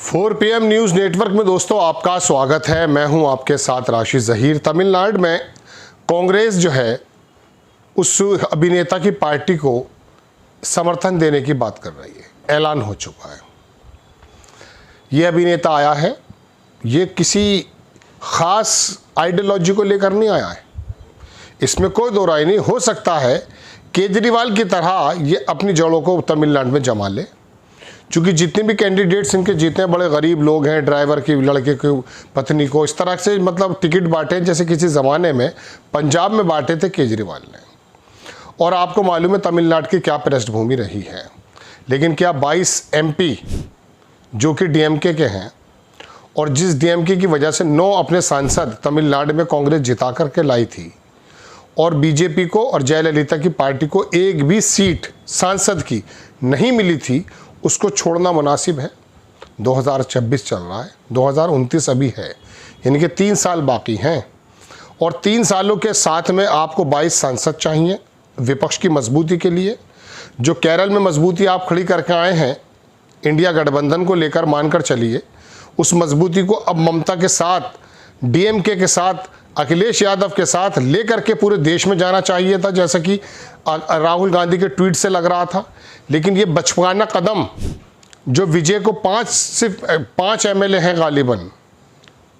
4 PM news network में दोस्तों आपका स्वागत है। मैं हूं आपके साथ राशिद ज़हीर। तमिलनाडु में कांग्रेस जो है उस अभिनेता की पार्टी को समर्थन देने की बात कर रही है। ऐलान हो चुका है। ये अभिनेता आया है, ये किसी ख़ास आइडियोलॉजी को लेकर नहीं आया है, इसमें कोई दो राय नहीं। हो सकता है केजरीवाल की तरह ये अपनी जड़ों को तमिलनाडु में जमा ले, क्योंकि जितने भी कैंडिडेट्स इनके जीते बड़े गरीब लोग हैं, ड्राइवर की लड़के की पत्नी को इस तरह से मतलब टिकट बांटे जैसे किसी ज़माने में पंजाब में बांटे थे केजरीवाल ने। और आपको मालूम है तमिलनाडु की क्या पृष्ठभूमि रही है। लेकिन क्या 22 MP जो कि डीएमके के हैं और जिस डीएमके की वजह से 9 अपने सांसद तमिलनाडु में कांग्रेस जिता करके लाई थी और बीजेपी को और जयललिता की पार्टी को एक भी सीट सांसद की नहीं मिली थी, उसको छोड़ना मुनासिब है। 2026 चल रहा है, 2029 अभी है, यानी कि 3 साल बाकी हैं और 3 सालों के साथ में आपको 22 सांसद चाहिए विपक्ष की मजबूती के लिए। जो केरल में मजबूती आप खड़ी करके आए हैं इंडिया गठबंधन को लेकर, मानकर चलिए उस मजबूती को अब ममता के साथ, डीएमके के साथ, अखिलेश यादव के साथ लेकर के पूरे देश में जाना चाहिए था, जैसा कि राहुल गांधी के ट्वीट से लग रहा था। लेकिन ये बचकाना कदम जो विजय को सिर्फ 5 MLA हैं गालिबन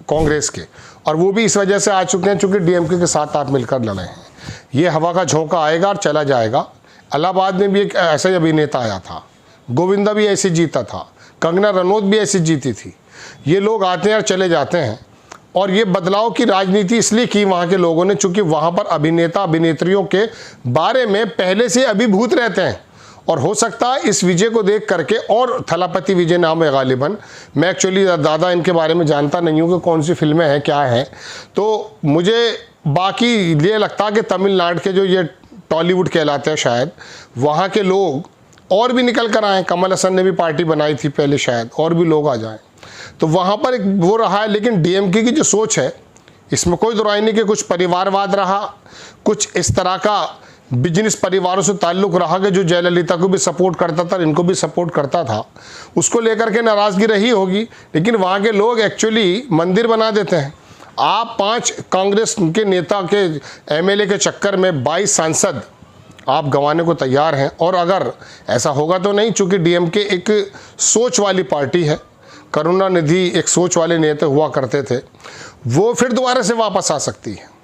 कांग्रेस के, और वो भी इस वजह से आ चुके हैं चूँकि डीएमके के साथ आप मिलकर लड़े हैं। ये हवा का झोंका आएगा और चला जाएगा। इलाहाबाद में भी एक ऐसा ही अभिनेता आया था, गोविंदा भी ऐसे जीता था, कंगना रनौत भी ऐसी जीती थी। ये लोग आते हैं और चले जाते हैं, और ये बदलाव की राजनीति इसलिए की वहाँ के लोगों ने चूँकि वहाँ पर अभिनेता अभिनेत्रियों के बारे में पहले से अभिभूत रहते हैं। और हो सकता है इस विजय को देख करके, और थलापति विजय नाम है गालिबन, मैं एक्चुअली ज़्यादा इनके बारे में जानता नहीं हूँ कि कौन सी फिल्में हैं क्या हैं, तो मुझे बाकी ये लगता है कि तमिलनाडु के जो ये टॉलीवुड कहलाते हैं शायद वहाँ के लोग और भी निकल कर आएँ। कमल हसन ने भी पार्टी बनाई थी पहले, शायद और भी लोग आ जाएँ, तो वहाँ पर एक वो रहा है। लेकिन डीएमके की जो सोच है इसमें कोई दुराई नहीं कि कुछ परिवारवाद रहा, कुछ इस तरह का बिजनेस परिवारों से ताल्लुक़ रहा कि जो जयललिता को भी सपोर्ट करता था, इनको भी सपोर्ट करता था, उसको लेकर के नाराज़गी रही होगी। लेकिन वहाँ के लोग एक्चुअली मंदिर बना देते हैं। आप 5 कांग्रेस के नेता के MLA के चक्कर में 22 सांसद आप गंवाने को तैयार हैं। और अगर ऐसा होगा तो नहीं, चूँकि डीएमके एक सोच वाली पार्टी है, करुणानिधि एक सोच वाले नेता हुआ करते थे, वो फिर दोबारा से वापस आ सकती है।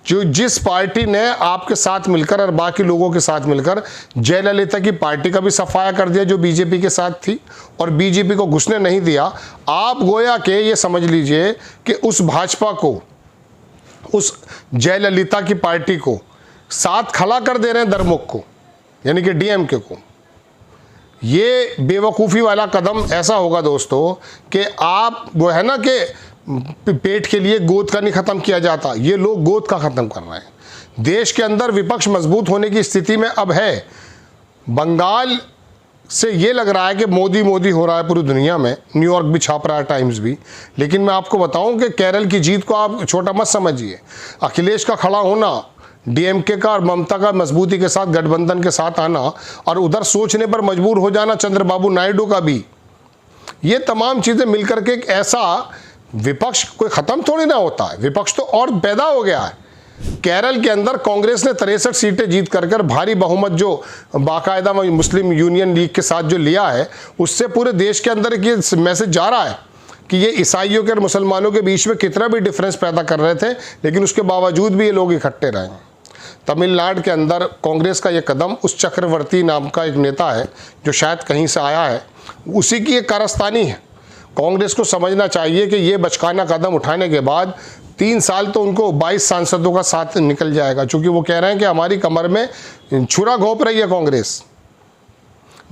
जो जिस पार्टी ने आपके साथ मिलकर और बाकी लोगों के साथ मिलकर जयललिता की पार्टी का भी सफाया कर दिया जो बीजेपी के साथ थी और बीजेपी को घुसने नहीं दिया, आप गोया के ये समझ लीजिए कि उस भाजपा को, उस जयललिता की पार्टी को साथ खड़ा कर दे रहे हैं दरमुख को, यानी कि डीएमके को। ये बेवकूफ़ी वाला कदम ऐसा होगा दोस्तों कि आप वो है ना कि पेट के लिए गोद का नहीं ख़त्म किया जाता, ये लोग गोद का ख़त्म कर रहे हैं। देश के अंदर विपक्ष मजबूत होने की स्थिति में अब है। बंगाल से ये लग रहा है कि मोदी मोदी हो रहा है पूरी दुनिया में, न्यूयॉर्क भी छाप रहा है, टाइम्स भी। लेकिन मैं आपको बताऊं कि केरल की जीत को आप छोटा मत समझिए। अखिलेश का खड़ा होना, डीएमके का और ममता का मजबूती के साथ गठबंधन के साथ आना और उधर सोचने पर मजबूर हो जाना चंद्रबाबू नायडू का भी, ये तमाम चीज़ें मिलकर के एक ऐसा विपक्ष कोई ख़त्म थोड़ी ना होता है, विपक्ष तो और पैदा हो गया है। केरल के अंदर कांग्रेस ने 63 सीटें जीत कर भारी बहुमत जो बाकायदा मुस्लिम यूनियन लीग के साथ जो लिया है, उससे पूरे देश के अंदर ये मैसेज जा रहा है कि ये ईसाइयों के और मुसलमानों के बीच में कितना भी डिफरेंस पैदा कर रहे थे, लेकिन उसके बावजूद भी ये लोग इकट्ठे रहे। तमिलनाडु के अंदर कांग्रेस का ये कदम, उस चक्रवर्ती नाम का एक नेता है जो शायद कहीं से आया है, उसी की एक कारस्तानी है। कांग्रेस को समझना चाहिए कि ये बचकाना कदम उठाने के बाद 3 साल तो उनको 22 सांसदों का साथ निकल जाएगा, क्योंकि वो कह रहे हैं कि हमारी कमर में छुरा घोंप रही है कांग्रेस।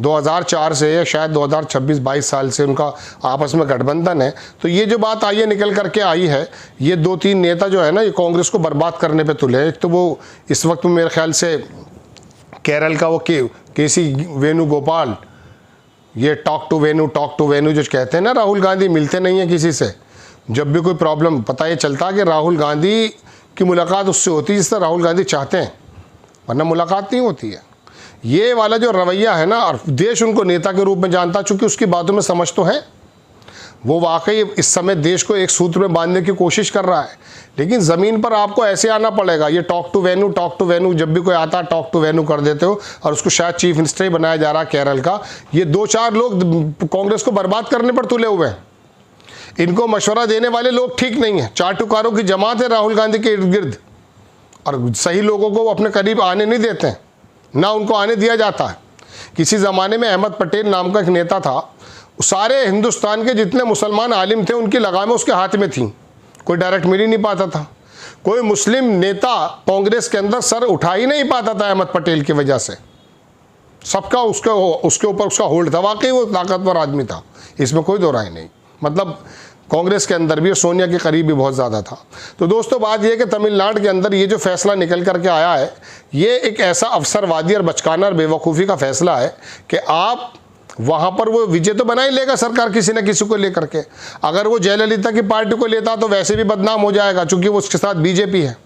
2004 से या शायद 2026 22 साल से उनका आपस में गठबंधन है। तो ये जो बात आई है, निकल करके आई है, ये 2-3 नेता जो है ना, ये कांग्रेस को बर्बाद करने पे तुले हैं। एक तो वो इस वक्त मेरे ख्याल से केरल का वो केसी वेणुगोपाल, ये टॉक टू वेणु जो कहते हैं ना, राहुल गांधी मिलते नहीं हैं किसी से। जब भी कोई प्रॉब्लम पता ये चलता कि राहुल गांधी की मुलाकात उससे होती है जिससे राहुल गांधी चाहते हैं, वरना मुलाकात नहीं होती है। ये वाला जो रवैया है ना, और देश उनको नेता के रूप में जानता, चूँकि उसकी बातों में समझ तो है। वो वाकई इस समय देश को एक सूत्र में बांधने की कोशिश कर रहा है, लेकिन ज़मीन पर आपको ऐसे आना पड़ेगा। ये टॉक टू वेन्यू जब भी कोई आता है टॉक टू वेन्यू कर देते हो, और उसको शायद चीफ मिनिस्टर ही बनाया जा रहा है केरल का। ये 2-4 लोग कांग्रेस को बर्बाद करने पर तुले हुए हैं। इनको मशवरा देने वाले लोग ठीक नहीं है। चाटुकारों की जमात है राहुल गांधी के इर्द गिर्द, और सही लोगों को वो अपने करीब आने नहीं देते हैं, ना उनको आने दिया जाता है। किसी ज़माने में अहमद पटेल नाम का एक नेता था, सारे हिंदुस्तान के जितने मुसलमान आलिम थे उनकी लगामें उसके हाथ में थीं, कोई डायरेक्ट मिल ही नहीं पाता था। कोई मुस्लिम नेता कांग्रेस के अंदर सर उठा ही नहीं पाता था अहमद पटेल की वजह से। सबका उसके ऊपर उसका होल्ड था। वाकई वो ताकतवर आदमी था, इसमें कोई दो राय नहीं। मतलब कांग्रेस के अंदर भी और सोनिया के करीब भी बहुत ज़्यादा था। तो दोस्तों बात यह है कि तमिलनाडु के अंदर ये जो फैसला निकल करके आया है, ये एक ऐसा अवसरवादी और बचकाना और बेवकूफ़ी का फैसला है कि आप वहाँ पर वो विजय तो बना ही लेगा सरकार किसी न किसी को लेकर के। अगर वो जयललिता की पार्टी को लेता तो वैसे भी बदनाम हो जाएगा, चूँकि वो उसके साथ बीजेपी है।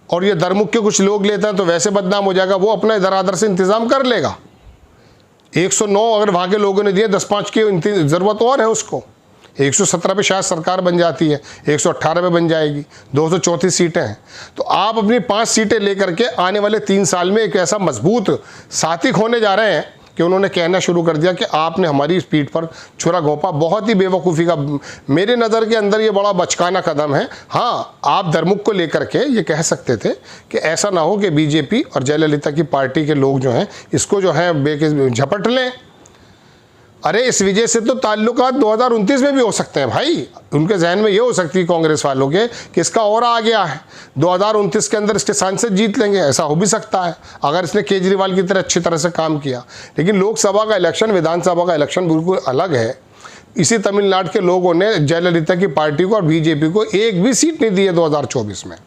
और ये दरमुख के कुछ लोग लेते हैं तो वैसे बदनाम हो जाएगा। वो अपना इधर आधर से इंतज़ाम कर लेगा। 109 अगर वहाँ के लोगों ने दिए, 10-5 की ज़रूरत और है उसको। 117 पे शायद सरकार बन जाती है, 118 पे बन जाएगी, 234 सीटें हैं। तो आप अपनी 5 सीटें लेकर के आने वाले 3 साल में एक ऐसा मजबूत साथी खोने जा रहे हैं कि उन्होंने कहना शुरू कर दिया कि आपने हमारी पीठ पर छुरा घोंपा। बहुत ही बेवकूफ़ी का, मेरे नज़र के अंदर ये बड़ा बचकाना कदम है। हाँ, आप धर्मुख को लेकर के ये कह सकते थे कि ऐसा ना हो कि बीजेपी और जयललिता की पार्टी के लोग जो हैं इसको जो है झपट लें। अरे इस विजय से तो ताल्लुकात 2029 में भी हो सकते हैं भाई। उनके जहन में ये हो सकती है कांग्रेस वालों के कि इसका और आ गया है, 2029 के अंदर इसके सांसद जीत लेंगे। ऐसा हो भी सकता है अगर इसने केजरीवाल की तरह अच्छी तरह से काम किया। लेकिन लोकसभा का इलेक्शन, विधानसभा का इलेक्शन बिल्कुल अलग है। इसी तमिलनाडु के लोगों ने जयललिता की पार्टी को और बीजेपी को एक भी सीट नहीं दी है 2024 में।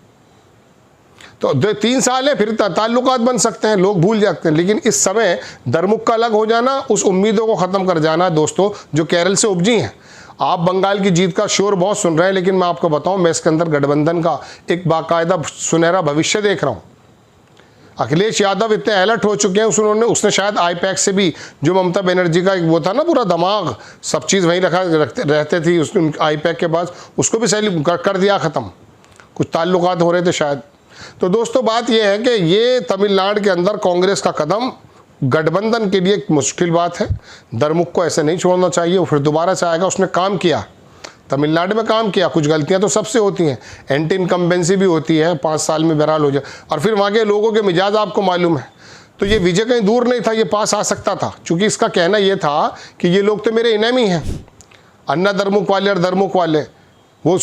तो 3 साल है, फिर ताल्लुकात बन सकते हैं, लोग भूल जाते हैं। लेकिन इस समय दरमुख का अलग हो जाना, उस उम्मीदों को ख़त्म कर जाना दोस्तों जो केरल से उपजी हैं। आप बंगाल की जीत का शोर बहुत सुन रहे हैं, लेकिन मैं आपको बताऊं, मैं इसके अंदर गठबंधन का एक बाकायदा सुनहरा भविष्य देख रहा हूं। अखिलेश यादव इतने अलर्ट हो चुके हैं, उसने शायद आईपैक से भी, जो ममता बनर्जी का एक वो था ना पूरा दिमाग, सब चीज़ वहीं रहते थी उसने आईपैक के बाद, उसको भी सही कर दिया ख़त्म। कुछ ताल्लुकात हो रहे थे शायद। तो दोस्तों बात यह है कि ये तमिलनाडु के अंदर कांग्रेस का कदम गठबंधन के लिए एक मुश्किल बात है। दरमुख को ऐसे नहीं छोड़ना चाहिए। वो फिर दोबारा से आएगा। उसने काम किया, तमिलनाडु में काम किया। कुछ गलतियां तो सबसे होती हैं, एंटी इनकम्बेंसी भी होती है, 5 साल में बहरहाल हो जाए। और फिर वहाँ के लोगों के मिजाज आपको मालूम है। तो ये विजय कहीं दूर नहीं था, ये पास आ सकता था। चूँकि इसका कहना ये था कि ये लोग तो मेरे इनेमी हैं, अन्ना दरमुख वाले और दरमुख वाले, वो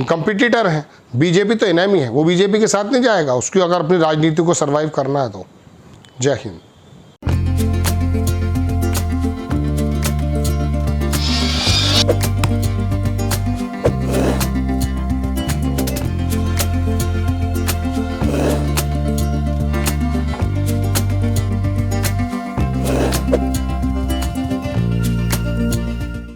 कंपिटिटर हैं। बीजेपी तो इनेमी है, वो बीजेपी के साथ नहीं जाएगा। उसकी अगर अपनी राजनीति को सर्वाइव करना है तो। जय हिंद।